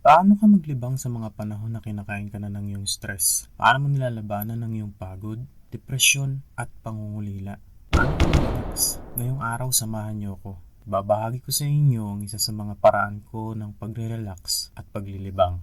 Paano ka maglibang sa mga panahon na kinakain ka na ng iyong stress? Paano mo nilalabanan ng iyong pagod, depresyon at pangungulila? Paano ka relax? Ngayong araw samahan niyo ako. Babahagi ko sa inyo ang isa sa mga paraan ko ng pagre-relax at paglilibang.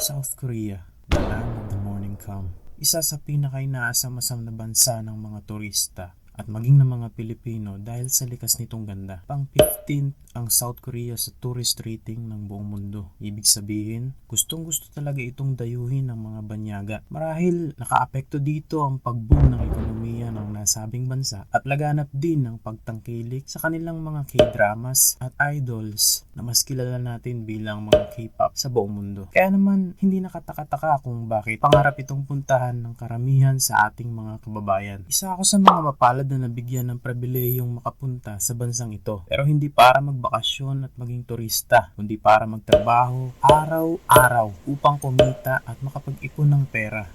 South Korea, the land of the morning calm. Isa sa pinaka-inaasam-asam na bansa ng mga turista at maging ng mga Pilipino dahil sa likas nitong ganda. Pang 15th ang South Korea sa tourist rating ng buong mundo. Ibig sabihin, gustong-gusto talaga itong dayuhin ng mga banyaga. Marahil nakaapekto dito ang pag-boom ng ekonomiya ng nasabing bansa at laganap din ng pagtangkilik sa kanilang mga K-dramas at idols na mas kilala natin bilang mga K-pop sa buong mundo. Kaya naman, hindi nakataka-taka kung bakit pangarap itong puntahan ng karamihan sa ating mga kababayan. Isa ako sa mga mapalad na nabigyan ng pribilehiyong makapunta sa bansang ito. Pero hindi para magbakasyon at maging turista, kundi para magtrabaho araw-araw upang kumita at makapag-ipon ng pera.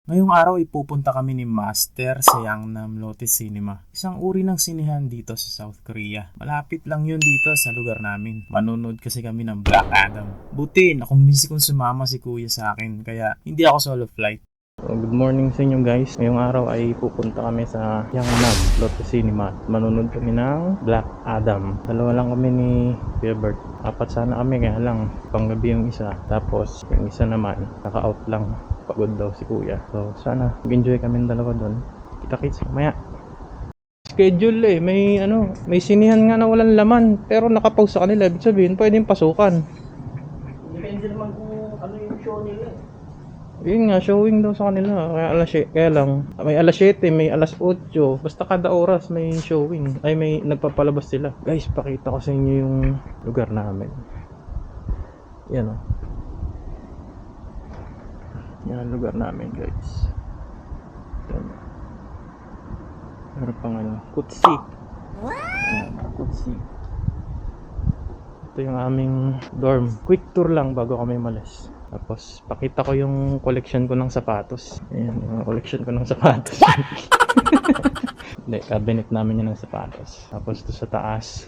Ngayong araw ipupunta kami ni Master sa Yangnam Lotte Cinema. Isang uri ng sinihan dito sa South Korea. Malapit lang yun dito sa lugar namin. Manonood kasi kami ng Black Adam. Buti, nakumbinsi kong sumama si kuya sa akin kaya hindi ako solo flight. Good morning sa inyo guys. Ngayong araw ay pupunta kami sa Yangnam Lotte Cinema. Manonood kami ng Black Adam. Dalawa lang kami ni Kuya Bert. Apat sana kami kaya lang panggabi yung isa. Tapos yung isa naman naka-out lang. Pagod daw si kuya. So sana mag-enjoy kami dalawa doon. Kita-kits mamaya. Schedule may sinihan nga na walang laman pero nakapause sa kanila. Ibig sabihin pwedeng pasukan. Depende naman kung ano yung show nila. Yun nga, showing daw sa kanila. Kaya lang, may alas 7, may alas 8. Basta kada oras may showing. Ay, may nagpapalabas sila. Guys, pakita ko sa inyo yung lugar namin. Yan o. Yan ang lugar namin, guys. Yan. Meron pang Kutsi. Yan, Kutsi. Ito yung aming dorm. Quick tour lang bago kami malis. Tapos, pakita ko yung collection ko ng sapatos. Ayan, yung collection ko ng sapatos. Hindi, cabinet namin yun ng sapatos. Tapos, ito sa taas.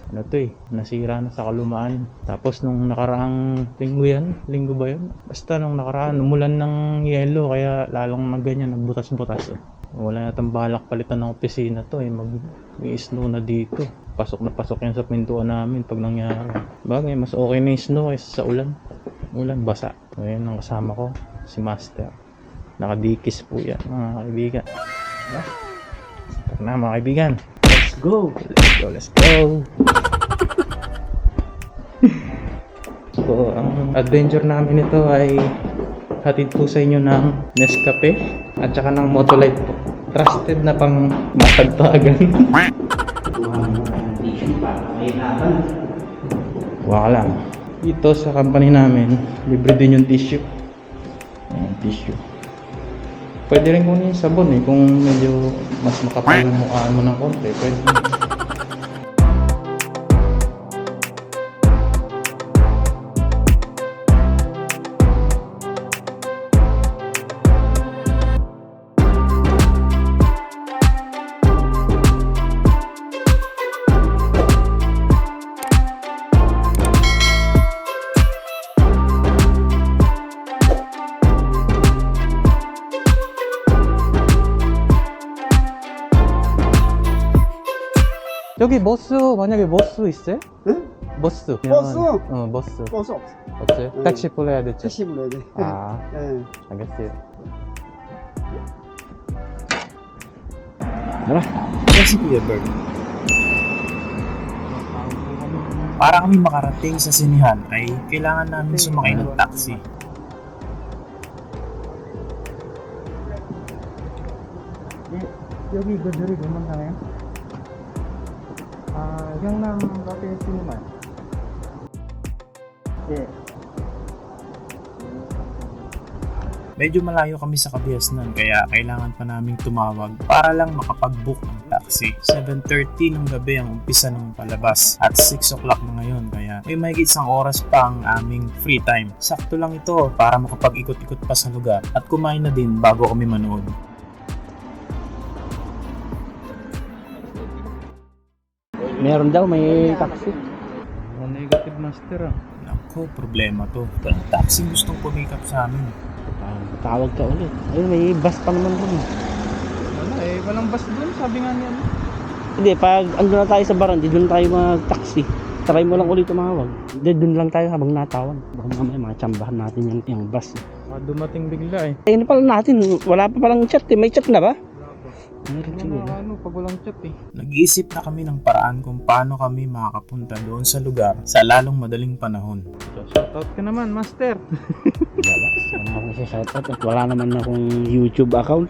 Nasira na sa kalumaan. Tapos, nung nakaraang linggo ba yun? Basta nung nakaraan, umulan ng yelo. Kaya lalong ganyan, nagbutas-butas. Wala natang balak palitan ng opisina to. May-snow na dito. Pasok na pasok yan sa pintuan namin pag nangyari. Bagay, mas okay na yung snow kaysa sa ulan. Ulan, basa. Ngayon ang kasama ko, si Master. Nakadikis po yan, mga kaibigan. Tara na mga kaibigan. Let's go! Let's go! So, ang adventure namin ito ay hatid po sa inyo ng Nescafe at saka ng Motolite po. Trusted na pang matagtagan. Wala lang. Dito sa company namin, libre din yung tissue. Ayan, tissue. Pwede rin kunin yung sabon kung medyo mas makapal yung mukhaan mo ng konti. Pwede. 여기 버스 만약에 버스 있어요? 응? 버스. 버스? 버스. 버스 없어. 없어요? 응. 택시 불러야 되죠? 택시 불러야 돼. 아, 예. 알겠어요. Tara, kasi Kuya Bert. Para kami makarating sa sinihan ay kailangan namin sumakay ng taxi. 여기 그 들이 도망가나요? 경남 롯데 시네마. 예. Medyo malayo kami sa Kabiasnan kaya kailangan pa naming tumawag para lang makapag-book ng taxi. 7:30 ng gabi ang umpisa ng palabas at 6 o'clock na ngayon kaya may mahigit isang oras pa ang aming free time. Sakto lang ito para makapag-ikot-ikot pa sa lugar at kumain na din bago kami manood. Meron daw, may taxi. Negative master ah. Nako, problema to. Ang taxi gustong pumikap sa amin. Tawag ka ulit. Ayun, may bus pa naman dun. Wala eh, walang bus doon, sabi nga niya. Hindi, pag ando na tayo sa baran, di doon tayo mag-taxi. Try mo lang ulit tumawag. Hindi, doon lang tayo habang natawag. Baka mamaya makachambahan natin yung bus. Dumating bigla eh. Ayun pala natin, wala pa palang chat eh. May chat na ba? Pag walang chat eh. Nag-iisip na kami ng paraan kung paano kami makakapunta doon sa lugar sa lalong madaling panahon. So, shoutout ka naman, master. Wala akong shoutout at wala naman akong YouTube account.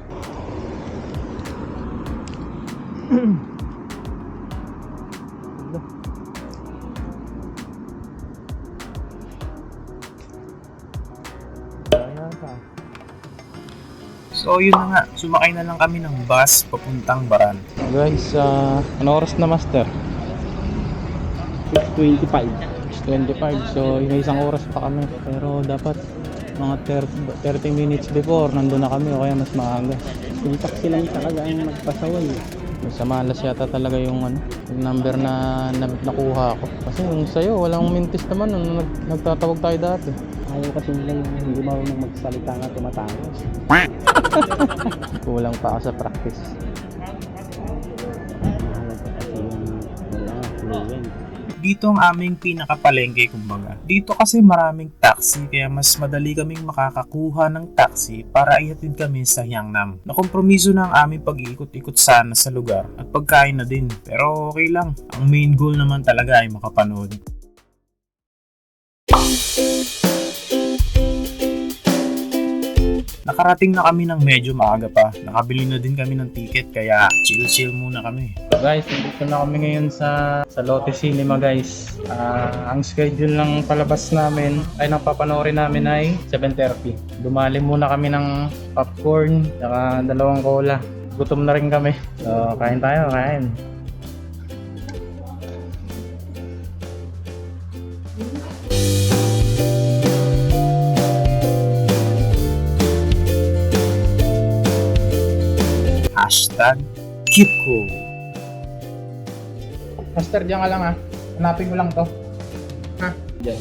So yun na nga, sumakay na lang kami ng bus papuntang Baran. Guys, ano oras na master? 6:25. 6:25, so may isang oras pa kami. Pero dapat mga 30 minutes before, nandun na kami o kaya mas maaga. Yung taxi lang talaga ang magpasaway. Sa malas yata talaga yung number na nakuha ko. Kasi yung sa'yo, walang mintis naman nung nagtatawag tayo dati. Ayaw kasi nila yung hindi marunong magsalita nga tumatangos. Kulang pa ako sa practice. Mahalaga kasi yung wala, fluent. Dito ang aming pinakapalengke kumbaga. Dito kasi maraming taxi kaya mas madali kaming makakakuha ng taxi para ihatid kami sa Yangnam. Nakompromiso na ang aming pag-iikot-ikot sana sa lugar at pagkain na din. Pero okay lang. Ang main goal naman talaga ay makapanood. Nakarating na kami ng medyo maaga pa. Nakabili na din kami ng ticket kaya chill-chill muna kami. Guys, nandito na kami ngayon sa Lotte Cinema guys. Ang schedule ng palabas namin ay ng papanoorin namin ay 7:30. Dumali muna kami ng popcorn saka 2 cola. Gutom na rin kami. So, kain tayo, kain. Keep cool. Master, diyan ka lang ha. Hanapin mo lang to. Ha? Diyan.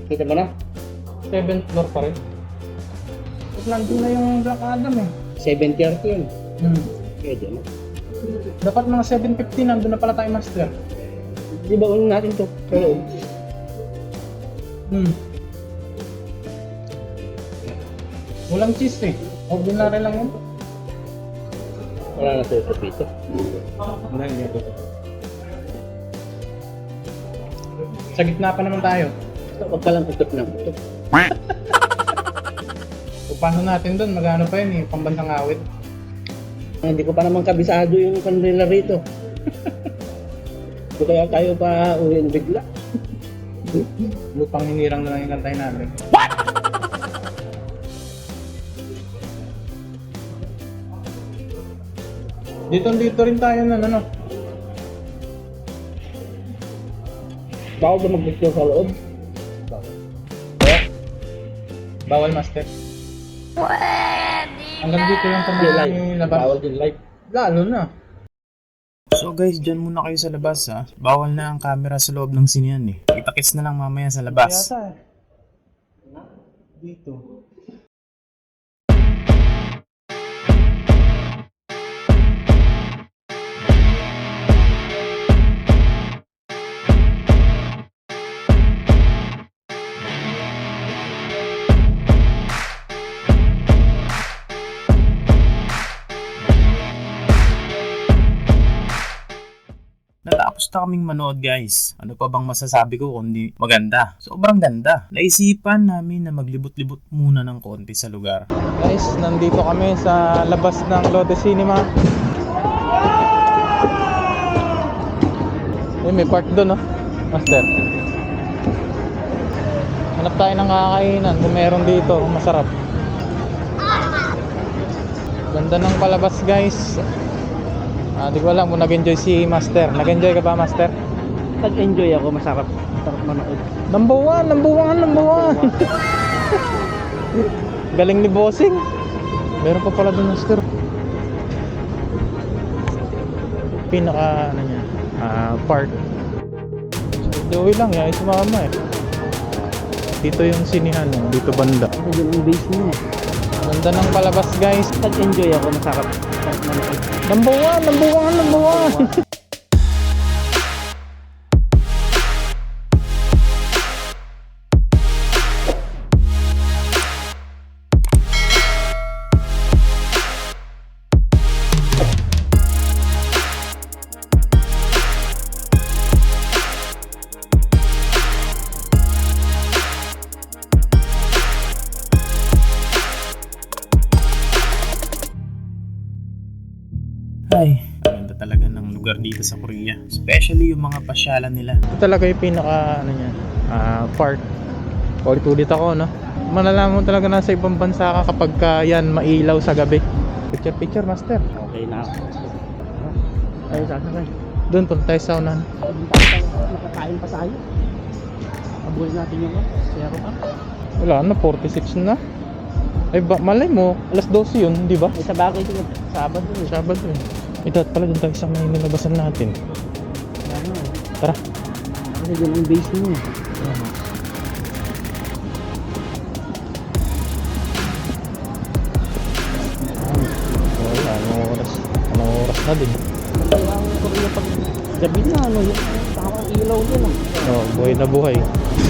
Kita mo na? 7th floor pa rin. At nandun na yung Black Adam eh. 7:30 yun. Pwede na. Dapat mga 7:15 nandun na pala tayo, Master. Di ba unin natin to? Pero Walang cheese eh. Ordinary lang yun. wala na sa dito. Wala yun. Sa gitna pa naman tayo. Huwag ka lang tutok na tutok. Pagpasok natin doon, magano pa yun eh. Pambansang awit. Hindi ko pa naman kabisado yung kanila rito. So, kaya tayo pa uwiin bigla. Lupang hinirang na lang yung kantay namin. Dito rin tayo na ano. Bawal ba mag-picture sa loob? Bawal, Master. Hanggang dito yung Live. labas. Bawal din live. Lalo na. So guys, dyan muna kayo sa labas ha. Bawal na ang camera sa loob ng sinian eh. Kita-kits na lang mamaya sa labas. Yata eh. Dito. Natapos na kaming manood guys. Ano pa bang masasabi ko kundi maganda. Sobrang ganda. Naisipan namin na maglibot-libot muna ng konti sa lugar. Guys, nandito kami sa labas ng Lotte Cinema. may park doon, no? Master. Hanap tayo ng kakainan kung meron dito, masarap. Ganda ng palabas, guys. Di ko alam kung nag-enjoy si Master. Nag-enjoy ka ba, Master? Nag-enjoy ako, masarap. Masarap manood. Number one. Galing ni Bossing. Meron pa pala doon, Master. Pinaka, ano niya, park. Joey lang, yan, sumama eh. Dito yung sinihan, dito banda. Ito yung base niya. Ganda ng palabas, guys. Nag-enjoy ako, masarap. Masarap manood. Number one. Ay, ang ganda talaga ng lugar dito sa Korea. Especially yung mga pasyalan nila. Ito talaga yung pinaka, ano niya, park. Ulit ako, no? Malalaman mo talaga nasa ibang bansa ka kapag yan mailaw sa gabi. Picture, Master. Okay na ako. Ay, sasakay. Doon, punta tayo sa unahan. Nakakain pa tayo. Abulin natin yung zero up. Wala na, 46 na. Ay, malay mo, alas 12 yun, di ba? Ay, sa bagay ito, Sabado eh. Sabado yun. Ito, pala doon tayo sa may nilabasan natin. Ano eh. Tara. Kasi yun yung base niya. Wala, anong oras na din. Kasi ang Korea pag gabi na, ano, yung tamang ilaw din ah. Oh, buhay na buhay.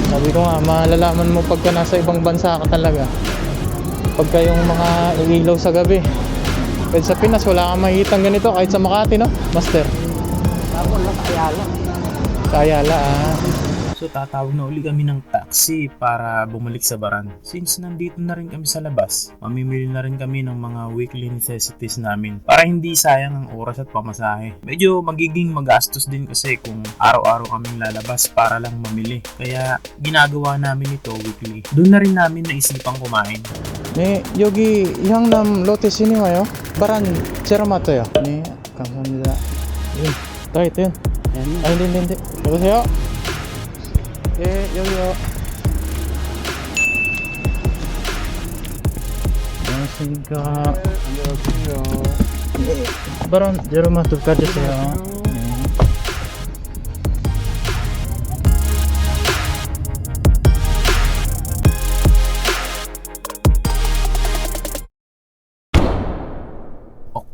Sabi ko nga, malalaman mo pagka nasa ibang bansa ka talaga. Pagka yung mga ilaw sa gabi. Kahit sa Pinas, wala kang makikitang ganito kahit sa Makati, no? Master. Ako lang sa Ayala. Sa Ayala, So tatawag na uli kami ng taxi para bumalik sa Baran. Since nandito na rin kami sa labas, mamimili na rin kami ng mga weekly necessities namin para hindi sayang ang oras at pamasahe. Medyo magiging magastos din kasi kung araw-araw kaming lalabas para lang mamili. Kaya ginagawa namin ito weekly. Doon na rin namin naisipang kumain. 네, 여기 이항남 롯데 시네마요. 바란 제라마토요. 네, 감사합니다. 또 있든. Ayan. 아, 네. 여보세요? 네, 여기요. 안녕하십니까. 안녕하세요. 바란 제라마토 가주세요. 네.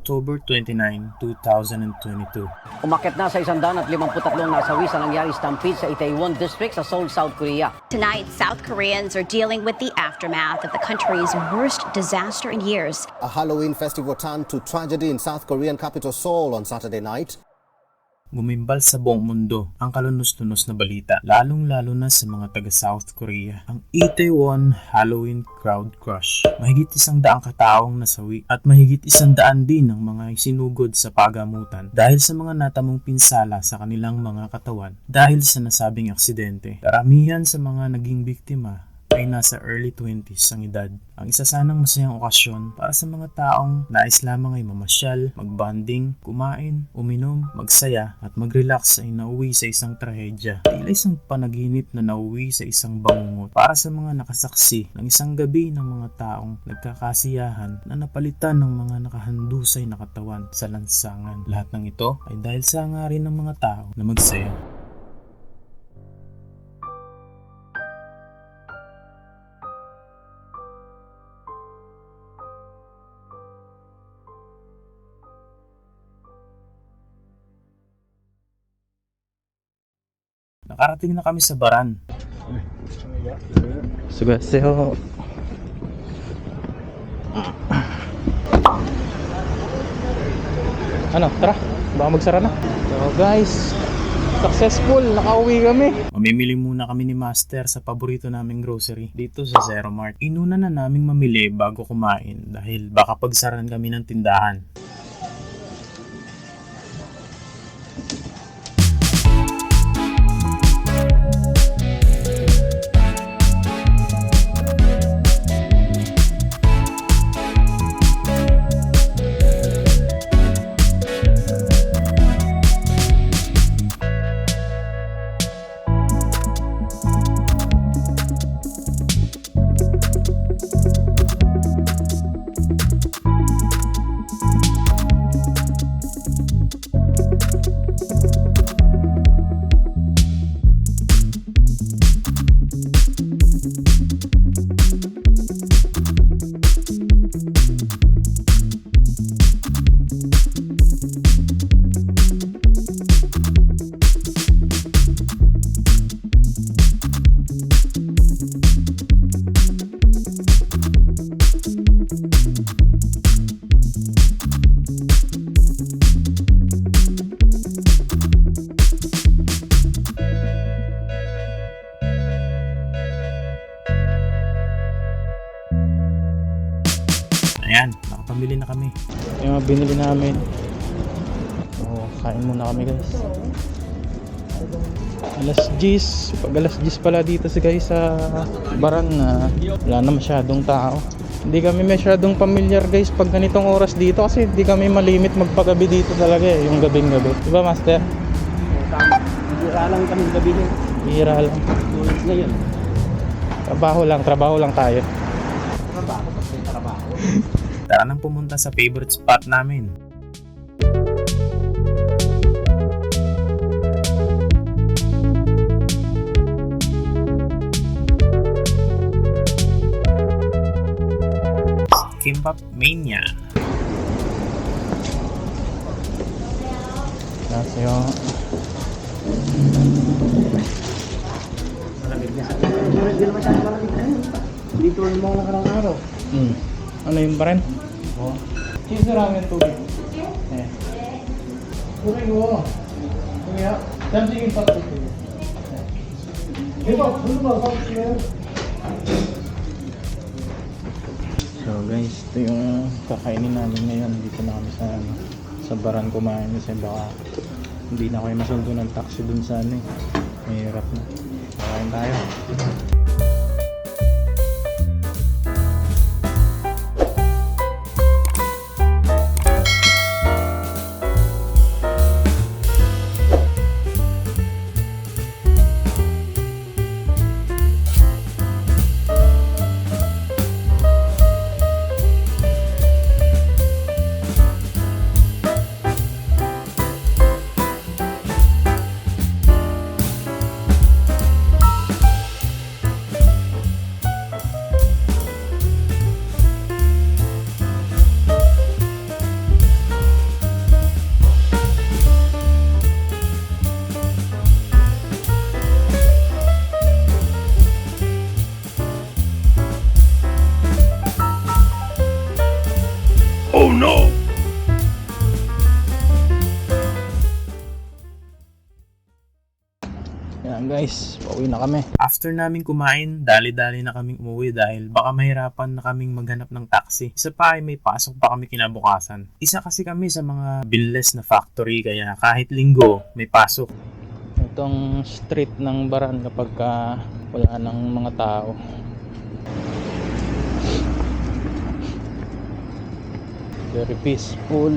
October 29, 2022. Umakyat na sa 153 nasawi sa nangyari stampede sa Itaewon District sa Seoul, South Korea. Tonight, South Koreans are dealing with the aftermath of the country's worst disaster in years. A Halloween festival turned to tragedy in South Korean capital Seoul on Saturday night. Gumimbal sa buong mundo ang kalunos-lunos na balita, lalong-lalo na sa mga taga-South Korea. Ang Itaewon Halloween Crowd Crush. Mahigit 100 kataong nasawi at mahigit 100 din ang mga sinugod sa pagamutan dahil sa mga natamong pinsala sa kanilang mga katawan dahil sa nasabing aksidente. Karamihan sa mga naging biktima ay nasa early 20s ang edad. Ang isa sanang masayang okasyon para sa mga taong nais lamang ay mamasyal, magbanding, kumain, uminom, magsaya at mag-relax ay nauwi sa isang trahedya. Tila isang panaginip na nauwi sa isang bangungot para sa mga nakasaksi ng isang gabi ng mga taong nagkakasiyahan na napalitan ng mga nakahandusay na katawan sa lansangan. Lahat ng ito ay dahil sa hangarin ng mga tao na magsaya. Nakarating na kami sa Baran. 수고하세요. Ano, tara. Baka magsara na. So guys, successful. Nakauwi kami. Mamimili muna kami ni Master sa paborito naming grocery dito sa Zero Mart. Inuna na naming mamili bago kumain dahil baka pagsaran kami ng tindahan. Ayan, nakapamili na kami. Yung mga binili namin. Kain muna kami guys. Alas 10. Pag alas 10 pala dito guys sa Baran na wala na masyadong tao. Hindi kami masyadong familiar guys pag ganitong oras dito kasi hindi kami malimit magpagabi dito talaga yung gabing-gabi. Diba master? Bira lang kami gabi niya. Bihira lang. Tulad ngayon. Trabaho lang tayo. Tara nang pumunta sa favorite spot namin. Kimbap Mania. Kasi Dito yung mga nakarang araw. Ano yung pa rin? Oo. Cheese ramen tubig. Eh. Tubig mo. Kuya, damsigin pa tubig. So guys, ito yung kakainin namin ngayon. Dito na kami sa Baran kumain kasi baka hindi na kayo masundo ng taxi dun sa ano eh. Mahirap na. Kakain tayo. Yan guys, pauwi na kami. After namin kumain, dali-dali na kaming umuwi dahil baka mahirapan na kaming maghanap ng taxi. Isa pa ay may pasok pa kami kinabukasan. Isa kasi kami sa mga binless na factory kaya kahit linggo may pasok. Itong street ng Baran kapag wala ng mga tao. Very peaceful.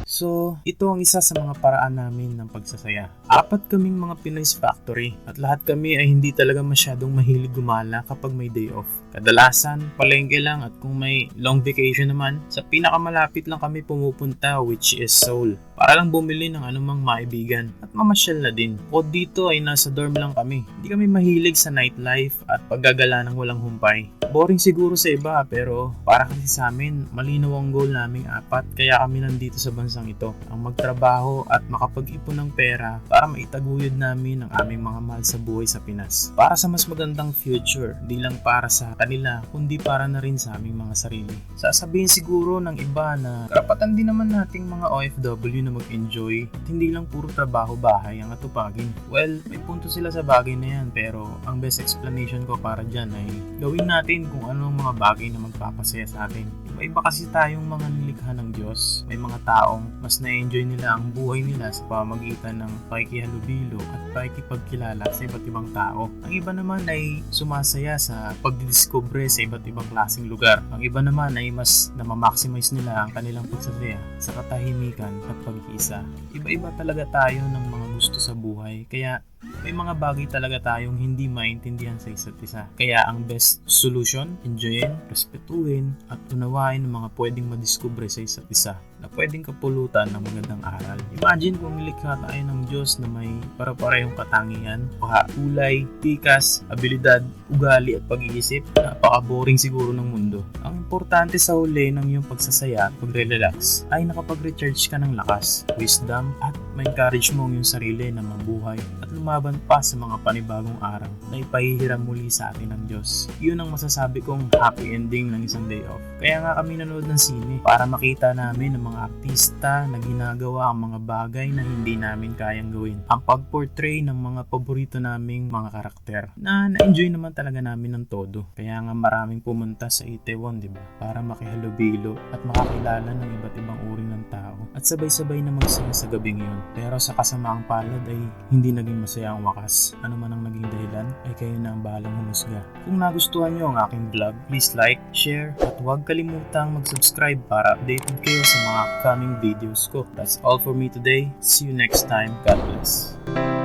So, ito ang isa sa mga paraan namin ng pagsasaya. 4 kaming mga Pinoy's Factory at lahat kami ay hindi talaga masyadong mahilig gumala kapag may day off. Kadalasan, palengke lang at kung may long vacation naman, sa pinakamalapit lang kami pumupunta which is Seoul. Para lang bumili ng anumang maibigan at mamasyal na din. O dito ay nasa dorm lang kami. Hindi kami mahilig sa nightlife at paggagala ng walang humpay. Boring siguro sa iba pero para kasi sa amin, malinaw ang goal naming 4 kaya kami nandito sa bansang ito. Ang magtrabaho at makapag-ipon ng pera para maitaguyod namin ang aming mga mahal sa buhay sa Pinas. Para sa mas magandang future, di lang para sa kanila kundi para na rin sa aming mga sarili. Sasabihin siguro ng iba na karapatan din naman nating mga OFW na mag-enjoy at hindi lang puro trabaho bahay ang atupagin. Well, may punto sila sa bagay na yan pero ang best explanation ko para dyan ay gawin natin kung ano ang mga bagay na magpapasaya sa atin. Iba-iba kasi tayong mga nilikha ng Diyos. May mga taong mas na-enjoy nila ang buhay nila sa pamamagitan ng pakikihalubilo at pakikipagkilala sa iba't ibang tao. Ang iba naman ay sumasaya sa pagdidiscover sa iba't ibang klaseng lugar. Ang iba naman ay mas namamaximize nila ang kanilang pagsasaya sa katahimikan at pag-iisa. Iba-iba talaga tayo ng mga gusto sa buhay. Kaya may mga bagay talaga tayong hindi maintindihan sa isa't isa. Kaya ang best solution, enjoyin, respetuhin, at unawain ang mga pwedeng madiskubre sa isa't isa na pwedeng kapulutan ng magandang aral. Imagine kung nilikha tayo ng Diyos na may para-parehong katangian, kulay, tikas, abilidad, ugali at pag-iisip. Napaka-boring siguro ng mundo. Ang importante sa huli ng iyong pagsasaya at pagre-relax ay nakapag-recharge ka ng lakas, wisdom at ma-encourage mo ang iyong sarili na mabuhay at lumaban pa sa mga panibagong araw na ipahihiram muli sa atin ng Diyos. Yun ang masasabi kong happy ending ng isang day off. Kaya nga kami nanood ng sine para makita namin ang mga artista na ginagawa ang mga bagay na hindi namin kayang gawin. Ang pag-portray ng mga paborito naming mga karakter na na-enjoy naman talaga namin ng todo. Kaya nga maraming pumunta sa Itaewon, di ba? Para makihalubilo at makakilala ng iba't ibang uri ng tao at sabay-sabay na magsaya sa gabing yun. Pero sa kasamaang palad ay hindi naging masaya ang wakas. Ano man ang naging dahilan ay kayo na ang bahalang humusga. Kung nagustuhan nyo ang aking vlog, please like, share at huwag kalimutang mag-subscribe para updated kayo sa mga upcoming videos ko. That's all for me today. See you next time. God bless.